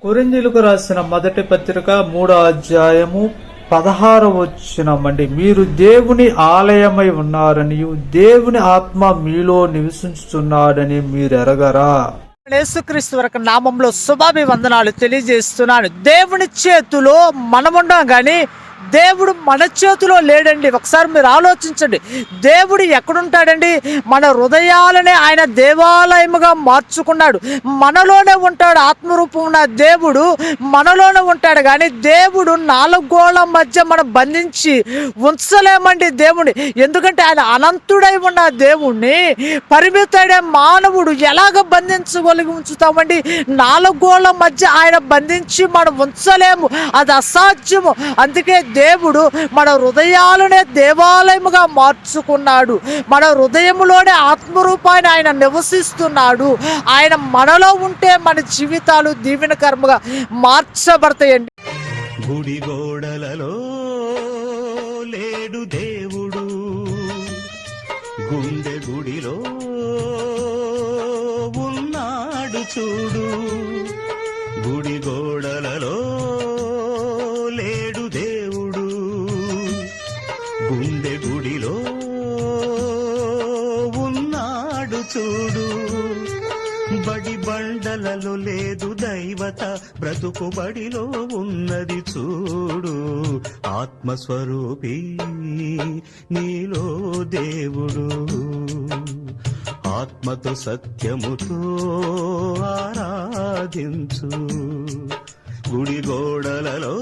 కొరింథీయులకు రాసిన మొదటి పత్రిక 3వ అధ్యాయము 16వ వచనమండి. మీరు దేవుని ఆలయమై ఉన్నారని, దేవుని ఆత్మ మీలో నివసించుచున్నాడని మీరు ఎరగరా? యేసుక్రీస్తు వరకు నామంలో శుభాభివందనాలు తెలియజేస్తున్నాను. దేవుని చేతిలో మనమున్నాం కానీ దేవుడు మన చేతిలో లేడండి. ఒకసారి మీరు ఆలోచించండి, దేవుడు ఎక్కడుంటాడండి? మన హృదయాలనే ఆయన దేవాలయముగా మార్చుకున్నాడు. మనలోనే ఉంటాడు. ఆత్మరూపం ఉన్న దేవుడు మనలోనే ఉంటాడు. కానీ దేవుడు 4 గోళ్ల మధ్య మనం బంధించి ఉంచలేమండి దేవుణ్ణి. ఎందుకంటే ఆయన అనంతుడై ఉన్న దేవుణ్ణి పరిమితుడైన మానవుడు ఎలాగ బంధించగలిగి ఉంచుతామండి? 4 గోళ్ల మధ్య ఆయన బంధించి మనం ఉంచలేము, అది అసాధ్యము. అందుకే దేవుడు మన హృదయాలనే దేవాలయముగా మార్చుకున్నాడు. మన హృదయములోనే ఆత్మరూపాన్ని ఆయన నివసిస్తున్నాడు. ఆయన మనలో ఉంటే మన జీవితాలు దీవెనకరముగా మార్చబడతాయండి. గుడి గోడలలో లేడు దేవుడు, గుండె గుడిలో ఉన్నాడు చూడు. గుడి గోడలలో లేడు దేవుడు, గుండె గుడిలో ఉన్నాడు చూడు. బడి బండలలో లేదు దైవత, బ్రతుకు బడిలో ఉన్నది చూడు. ఆత్మస్వరూపి నీలో దేవుడు, ఆత్మతో సత్యముతో ఆరాధించు. గుడి గోడలలో